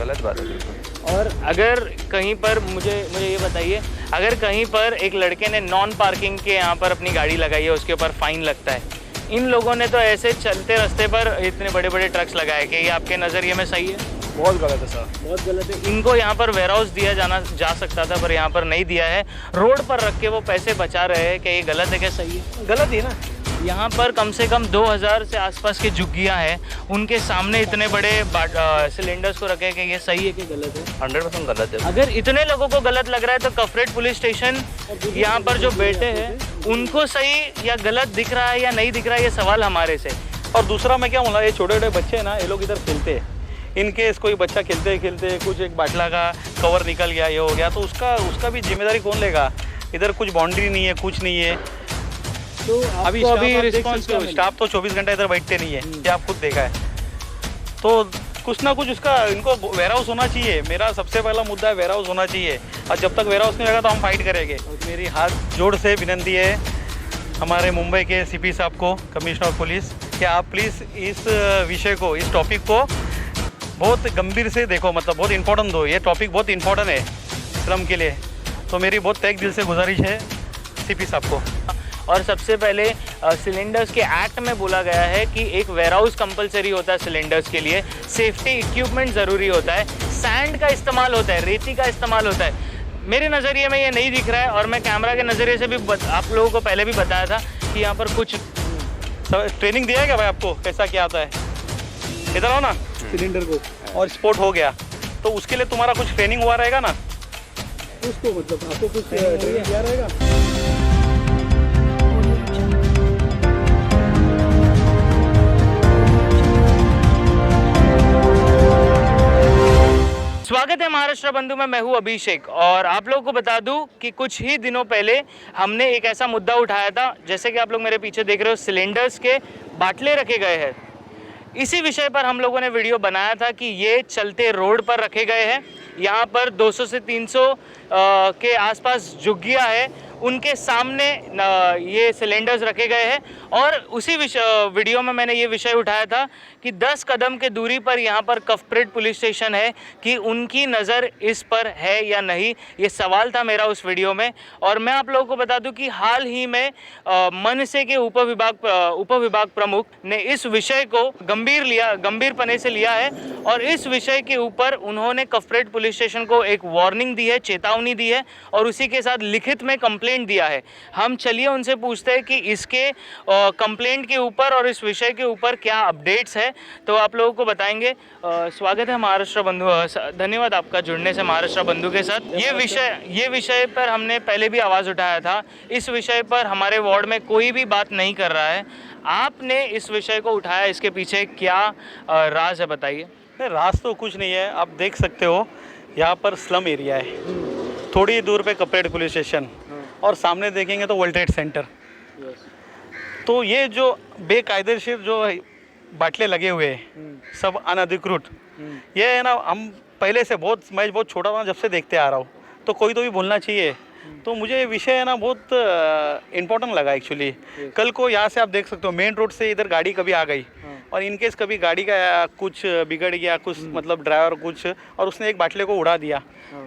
गलत बात है बिल्कुल। और अगर कहीं पर मुझे ये बताइए, अगर कहीं पर एक लड़के ने नॉन पार्किंग के यहाँ पर अपनी गाड़ी लगाई है, उसके ऊपर फाइन लगता है। इन लोगों ने तो ऐसे चलते रास्ते पर इतने बड़े बड़े ट्रक्स लगाए कि ये आपके नज़रिए में सही है? बहुत गलत है सर, बहुत गलत है। इनको यहाँ पर वेयर हाउस दिया जा सकता था, पर यहाँ पर नहीं दिया है। रोड पर रख के वो पैसे बचा रहे हैं, क्या ये गलत है क्या सही है? गलत ही ना। यहाँ पर कम से कम 2000 से आसपास के झुग्गियाँ हैं, उनके सामने इतने बड़े सिलेंडर्स को रखे कि ये सही है कि गलत है? 100% गलत है। अगर इतने लोगों को गलत लग रहा है तो कफरेट पुलिस स्टेशन यहाँ पर जो बैठे हैं उनको सही या गलत दिख रहा है या नहीं दिख रहा है, ये सवाल हमारे से। और दूसरा मैं क्या बोला, ये छोटे छोटे बच्चे हैं ना, ये लोग इधर खेलते हैं। इनकेस कोई बच्चा खेलते खेलते कुछ एक बाटला का कवर निकल गया, ये हो गया, तो उसका भी जिम्मेदारी कौन लेगा? इधर कुछ बाउंड्री नहीं है, कुछ नहीं है। तो अभी रिस्पॉन्स स्टाफ तो 24 घंटा इधर बैठते नहीं है, ये आप खुद देखा है। तो कुछ ना कुछ उसका इनको वेयर हाउस होना चाहिए। मेरा सबसे पहला मुद्दा है वेयर हाउस होना चाहिए, और जब तक वेयर हाउस नहीं होगा तो हम फाइट करेंगे। मेरी हाथ जोड़ से विनती है हमारे मुंबई के सीपी साहब को, कमिश्नर ऑफ पुलिस, कि आप प्लीज़ इस विषय को, इस टॉपिक को बहुत गंभीर से देखो, मतलब बहुत इंपॉर्टेंट दो। ये टॉपिक बहुत इंपॉर्टेंट है श्रम के लिए। तो मेरी बहुत तय दिल से गुजारिश है सीपी साहब को। और सबसे पहले सिलेंडर्स के एक्ट में बोला गया है कि एक वेयर हाउस कंपलसरी होता है सिलेंडर्स के लिए, सेफ्टी इक्विपमेंट ज़रूरी होता है, सैंड का इस्तेमाल होता है, रेती का इस्तेमाल होता है। मेरे नज़रिए में ये नहीं दिख रहा है, और मैं कैमरा के नज़रिए से भी आप लोगों को पहले भी बताया था कि यहाँ पर कुछ ट्रेनिंग दिया है क्या भाई आपको, कैसा क्या आता है? इधर आओ ना, सिलेंडर को और स्पोर्ट हो गया तो उसके लिए तुम्हारा कुछ ट्रेनिंग हुआ रहेगा ना, उसको मतलब आपको कुछ ट्रेनिंग दिया रहेगा। स्वागत है महाराष्ट्र बंधु में, मैं हूं अभिषेक। और आप लोगों को बता दूं कि कुछ ही दिनों पहले हमने एक ऐसा मुद्दा उठाया था, जैसे कि आप लोग मेरे पीछे देख रहे हो, सिलेंडर्स के बाटले रखे गए हैं। इसी विषय पर हम लोगों ने वीडियो बनाया था कि ये चलते रोड पर रखे गए हैं। यहाँ पर 200 से 300 के आसपास झुग्गियाँ है, उनके सामने ये सिलेंडर्स रखे गए हैं। और उसी वीडियो में मैंने ये विषय उठाया था कि 10 कदम के दूरी पर यहाँ पर कफरेट पुलिस स्टेशन है, कि उनकी नज़र इस पर है या नहीं, ये सवाल था मेरा उस वीडियो में। और मैं आप लोगों को बता दूं कि हाल ही में मनसे के उप विभाग प्रमुख ने इस विषय को गंभीरपने से लिया है, और इस विषय के ऊपर उन्होंने कफरेट पुलिस स्टेशन को एक वार्निंग दी है, चेतावनी दी है, और उसी के साथ लिखित में कंप्लेंट दिया है। हम चलिए उनसे पूछते हैं कि इसके कंप्लेंट के ऊपर और इस विषय के ऊपर क्या अपडेट्स है, तो आप लोगों को बताएंगे। स्वागत है महाराष्ट्र बंधु, धन्यवाद आपका जुड़ने से महाराष्ट्र बंधु के साथ। ये विषय पर हमने पहले भी आवाज़ उठाया था। इस विषय पर हमारे वार्ड में कोई भी बात नहीं कर रहा है। आपने इस विषय को उठाया, इसके पीछे क्या राज है, बताइए। राज तो कुछ नहीं है, आप देख सकते हो यहाँ पर स्लम एरिया है, थोड़ी दूर पे कपरेट पुलिस स्टेशन, और सामने देखेंगे तो वर्ल्ड ट्रेड सेंटर। तो ये जो बेकायदेशीर जो बाटले लगे हुए हैं, सब अनधिकृत, ये है ना, हम पहले से मैं बहुत छोटा था जब से देखते आ रहा हूँ, तो कोई तो भी बोलना चाहिए। तो मुझे ये विषय है ना बहुत इम्पोर्टेंट लगा एक्चुअली। कल को यहाँ से आप देख सकते हो, मेन रोड से इधर गाड़ी कभी आ गई, और इनकेस कभी गाड़ी का कुछ बिगड़ गया, कुछ मतलब ड्राइवर कुछ, और उसने एक बाटले को उड़ा दिया,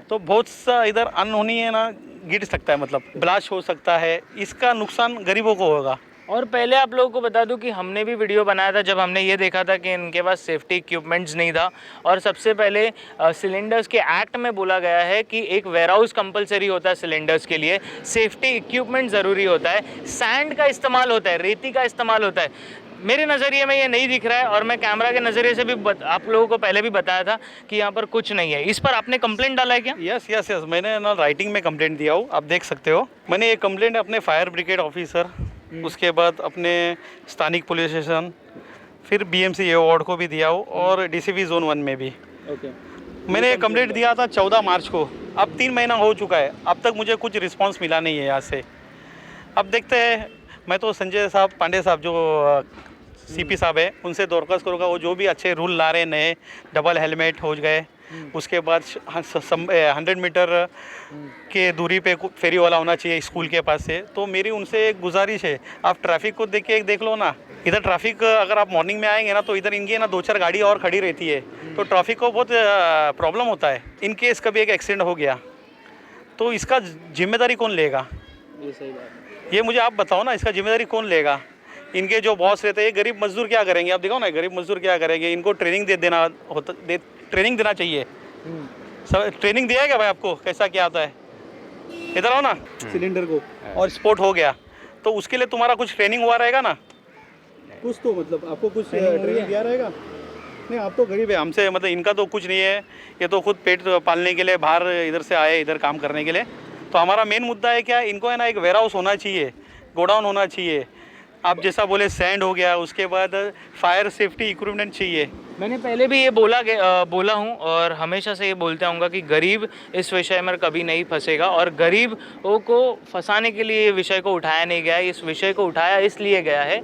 तो बहुत सा इधर अनहोनी है ना, गिर सकता है, मतलब ब्लास्ट हो सकता है, इसका नुकसान गरीबों को होगा। और पहले आप लोगों को बता दूं कि हमने भी वीडियो बनाया था जब हमने ये देखा था कि इनके पास सेफ्टी इक्विपमेंट्स नहीं था। और सबसे पहले सिलेंडर्स के एक्ट में बोला गया है कि एक वेयर हाउस कंपलसरी होता है सिलेंडर्स के लिए, सेफ्टी इक्विपमेंट ज़रूरी होता है, सैंड का इस्तेमाल होता है, रेती का इस्तेमाल होता है। मेरे नज़रिए में ये नहीं दिख रहा है, और मैं कैमरा के नज़रिए से भी आप लोगों को पहले भी बताया था कि यहाँ पर कुछ नहीं है। इस पर आपने कंप्लेंट डाला है क्या? यस, मैंने ना राइटिंग में कंप्लेंट दिया हूँ, आप देख सकते हो। मैंने ये कंप्लेंट अपने फायर ब्रिगेड ऑफिसर, उसके बाद अपने स्थानिक पुलिस स्टेशन, फिर BMC वार्ड को भी दिया हूँ, और DCP Zone 1 में भी। मैंने ये कंप्लेंट दिया था 14 मार्च को, अब 3 महीना हो चुका है, अब तक मुझे कुछ रिस्पांस मिला नहीं है यहाँ से। अब देखते हैं, मैं तो संजय पांडे साहब जो CP साहब है, उनसे दरख्वास्त करूँगा, वो जो भी अच्छे रूल ला रहे हैं नए, डबल हेलमेट हो गए, उसके बाद 100 मीटर के दूरी पे फेरी वाला होना चाहिए स्कूल के पास से। तो मेरी उनसे एक गुजारिश है, आप ट्रैफिक को देख लो ना, इधर ट्रैफिक अगर आप मॉर्निंग में आएंगे ना तो इधर इनकी ना 2-4 गाड़ी और खड़ी रहती है, तो ट्रैफिक को बहुत प्रॉब्लम होता है। इन केस कभी एक एक्सीडेंट हो गया तो इसका जिम्मेदारी कौन लेगा? ये सही बात है। ये मुझे आप बताओ ना, इसका जिम्मेदारी कौन लेगा? इनके जो बॉस रहते हैं, ये गरीब मजदूर क्या करेंगे? आप देखो ना, गरीब मजदूर क्या करेंगे? इनको ट्रेनिंग ट्रेनिंग देना चाहिए। सब ट्रेनिंग दिया है क्या भाई आपको, कैसा क्या आता है? इधर आओ ना, सिलेंडर को और स्पोर्ट हो गया तो उसके लिए तुम्हारा कुछ ट्रेनिंग हुआ रहेगा ना? कुछ तो मतलब आपको कुछ ट्रेनिंग दिया रहेगा? नहीं, आप तो गरीब है, हमसे मतलब इनका तो कुछ नहीं है। ये तो खुद पेट पालने के लिए बाहर इधर से आए, इधर काम करने के लिए। तो हमारा मेन मुद्दा है क्या, इनको है ना एक वेयर हाउस होना चाहिए, गोडाउन होना चाहिए। आप जैसा बोले सैंड हो गया, उसके बाद फायर सेफ्टी इक्विपमेंट चाहिए। मैंने पहले भी ये बोला हूँ और हमेशा से ये बोलते आऊँगा कि गरीब इस विषय में कभी नहीं फंसेगा, और गरीबों को फंसाने के लिए ये विषय को उठाया नहीं गया है। इस विषय को उठाया इसलिए गया है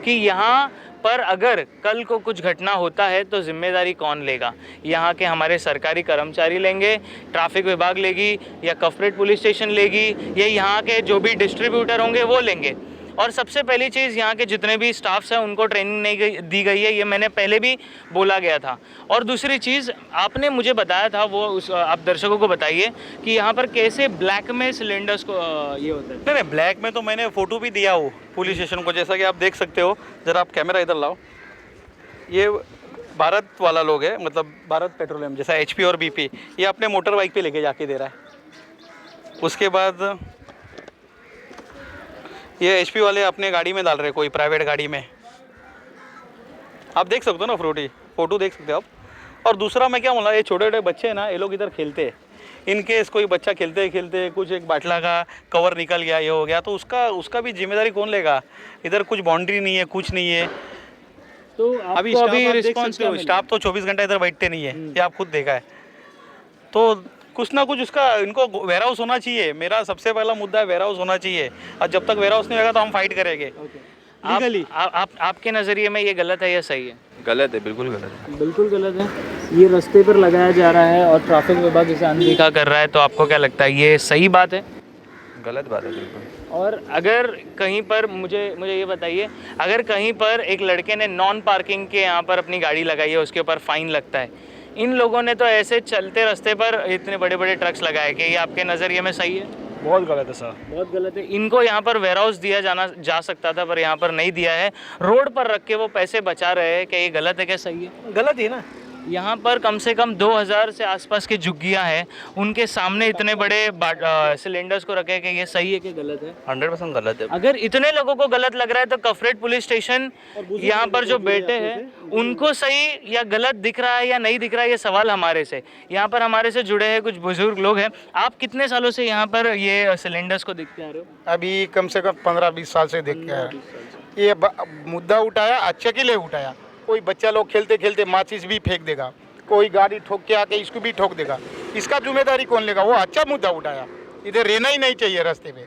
कि यहाँ पर अगर कल को कुछ घटना होता है तो जिम्मेदारी कौन लेगा? यहाँ के हमारे सरकारी कर्मचारी लेंगे, ट्रैफिक विभाग लेगी, या कॉर्पोरेट पुलिस स्टेशन लेगी, या यहाँ के जो भी डिस्ट्रीब्यूटर होंगे वो लेंगे। और सबसे पहली चीज़, यहाँ के जितने भी स्टाफ्स हैं उनको ट्रेनिंग नहीं दी गई है, ये मैंने पहले भी बोला गया था। और दूसरी चीज़ आपने मुझे बताया था, वो आप दर्शकों को बताइए कि यहाँ पर कैसे ब्लैक में सिलेंडर्स को ये होता है। नहीं, ब्लैक में तो मैंने फ़ोटो भी दिया हो पुलिस स्टेशन को, जैसा कि आप देख सकते हो। ज़रा आप कैमरा इधर लाओ। ये भारत वाला लोग है, मतलब भारत पेट्रोलियम, जैसा HP और BP, ये अपने मोटर बाइक पे लेके जाके दे रहा है। उसके बाद ये HP वाले अपने गाड़ी में डाल रहे, कोई प्राइवेट गाड़ी में। आप देख सकते हो ना, फ़ोटो देख सकते हो आप। और दूसरा मैं क्या बोला, ये छोटे छोटे बच्चे हैं ना, ये लोग इधर खेलते हैं। इनकेस कोई बच्चा खेलते खेलते कुछ एक बाटला का कवर निकल गया, ये हो गया, तो उसका भी जिम्मेदारी कौन लेगा? इधर कुछ बाउंड्री नहीं है, कुछ नहीं है। तो अभी स्टाफ तो 24 घंटा इधर बैठते नहीं है, ये आप खुद देखा है। तो कुछ ना कुछ उसका, इनको वेयर हाउस होना चाहिए। मेरा सबसे पहला मुद्दा है वेयर हाउस होना चाहिए, और जब तक वेयर हाउस नहीं होगा तो हम फाइट करेंगे लीगली। आपके नज़रिए में ये गलत है या सही है? गलत है, बिल्कुल गलत है। बिल्कुल गलत है। ये रास्ते पर लगाया जा रहा है और ट्रैफिक विभाग इसे अनदेखा कर रहा है, तो आपको क्या लगता है, ये सही बात है? गलत बात है बिल्कुल। और अगर कहीं पर मुझे ये बताइए, अगर कहीं पर एक लड़के ने नॉन पार्किंग के यहाँ पर अपनी गाड़ी लगाई है, उसके ऊपर फाइन लगता है। इन लोगों ने तो ऐसे चलते रास्ते पर इतने बड़े बड़े ट्रक्स लगाए, कि ये आपके नज़रिए में सही है? बहुत गलत है सर, बहुत गलत है। इनको यहाँ पर वेयर हाउस दिया जा सकता था, पर यहाँ पर नहीं दिया है। रोड पर रख के वो पैसे बचा रहे हैं, क्या ये गलत है, क्या सही है? गलत है ना। यहाँ पर कम से कम 2000 से आसपास की झुग्गियाँ हैं, उनके सामने इतने बड़े सिलेंडर्स को रखे, कि ये सही है कि गलत है? 100% गलत है। अगर इतने लोगों को गलत लग रहा है तो कॉर्पोरेट पुलिस स्टेशन यहाँ पर जो बैठे हैं उनको सही या गलत दिख रहा है या नहीं दिख रहा है, ये सवाल हमारे से। यहाँ पर हमारे से जुड़े हैं कुछ बुजुर्ग लोग हैं। आप कितने सालों से यहाँ पर ये सिलेंडर्स को देखते आ रहे हो? अभी कम से कम 15-20 साल से देख के आया। ये मुद्दा उठाया, अच्छे के लिए उठाया। कोई बच्चा लोग खेलते खेलते माचिस भी फेंक देगा, कोई गाड़ी ठोक के आके इसको भी ठोक देगा, इसका जिम्मेदारी कौन लेगा? वो अच्छा मुद्दा उठाया, इधर रहना ही नहीं चाहिए रास्ते पे।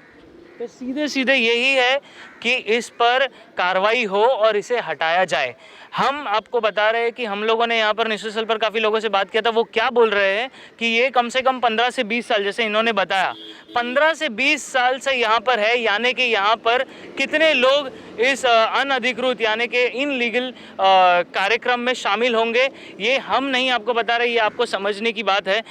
तो सीधे सीधे यही है कि इस पर कार्रवाई हो और इसे हटाया जाए। हम आपको बता रहे हैं कि हम लोगों ने यहाँ पर निश्चित स्थल पर काफ़ी लोगों से बात किया था। वो क्या बोल रहे हैं कि ये कम से कम 15 से 20 साल, जैसे इन्होंने बताया, 15 से 20 साल से यहाँ पर है। यानी कि यहाँ पर कितने लोग इस अनधिकृत यानी कि इनलीगल कार्यक्रम में शामिल होंगे, ये हम नहीं आपको बता रहे, ये आपको समझने की बात है।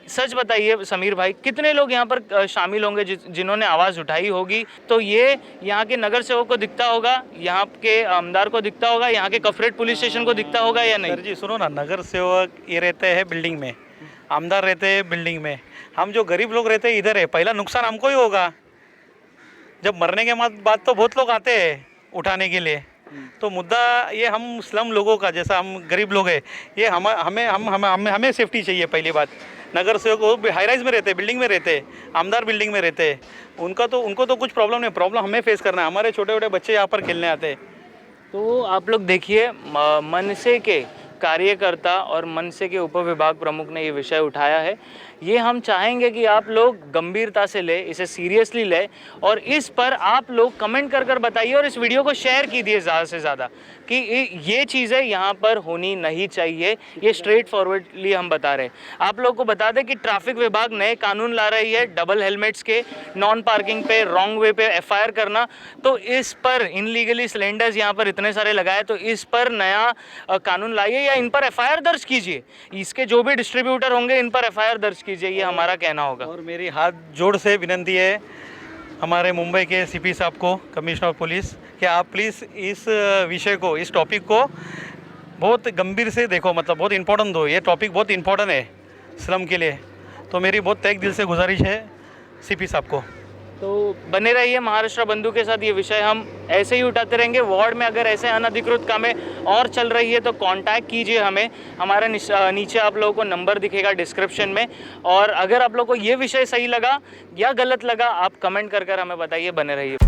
सच बताइए समीर भाई, कितने लोग यहाँ पर शामिल होंगे जिन्होंने आवाज़ उठाई होगी? तो ये यहाँ के नगर सेवक को दिखता होगा, यहाँ के आमदार को दिखता होगा, यहाँ के कॉर्पोरेट पुलिस स्टेशन को दिखता होगा या नहीं? सर जी सुनो ना, नगर सेवक ये रहते हैं बिल्डिंग में, आमदार रहते हैं बिल्डिंग में, हम जो गरीब लोग रहते हैं इधर है। पहला नुकसान हमको ही होगा, जब मरने के बाद तो बहुत लोग आते हैं उठाने के लिए। तो मुद्दा ये हम स्लम लोगों का, जैसा हम गरीब लोग हैं, ये हमें सेफ्टी चाहिए। पहली बात, नगर सेवक वो हाई राइज में रहते हैं, बिल्डिंग में रहते हैं, आमदार बिल्डिंग में रहते हैं, उनको तो कुछ प्रॉब्लम नहीं, प्रॉब्लम हमें फेस करना है। हमारे छोटे छोटे बच्चे यहाँ पर खेलने आते हैं। तो आप लोग देखिए, मनसे के कार्यकर्ता और मनसे के उप विभाग प्रमुख ने ये विषय उठाया है, ये हम चाहेंगे कि आप लोग गंभीरता से लें, इसे सीरियसली लें और इस पर आप लोग कमेंट कर बताइए और इस वीडियो को शेयर कीजिए ज़्यादा से ज़्यादा कि ये चीज़ें यहाँ पर होनी नहीं चाहिए। ये स्ट्रेट फॉरवर्डली हम बता रहे हैं। आप लोगों को बता दें कि ट्रैफिक विभाग नए कानून ला रही है, डबल हेलमेट्स के, नॉन पार्किंग पे, रॉन्ग वे पे एफआईआर करना। तो इस पर इनलीगली सिलेंडर्स यहाँ पर इतने सारे लगाए, तो इस पर नया कानून लाइए या इन पर एफआईआर दर्ज कीजिए। इसके जो भी डिस्ट्रीब्यूटर होंगे इन पर एफआईआर दर्ज कीजिए, ये हमारा कहना होगा। और मेरी हाथ जोड़ से विनती है हमारे मुंबई के सीपी साहब को, कमिश्नर ऑफ पुलिस, कि आप प्लीज़ इस विषय को, इस टॉपिक को बहुत गंभीर से देखो, मतलब बहुत इम्पोर्टेंट दो। ये टॉपिक बहुत इम्पोर्टेंट है स्लम के लिए। तो मेरी बहुत तहे दिल से गुजारिश है सीपी साहब को। तो बने रहिए महाराष्ट्र बंधु के साथ, ये विषय हम ऐसे ही उठाते रहेंगे। वार्ड में अगर ऐसे अनधिकृत कामें और चल रही है तो कांटेक्ट कीजिए हमें, हमारा नीचे आप लोगों को नंबर दिखेगा डिस्क्रिप्शन में। और अगर आप लोगों को ये विषय सही लगा या गलत लगा, आप कमेंट कर हमें बताइए। बने रहिए।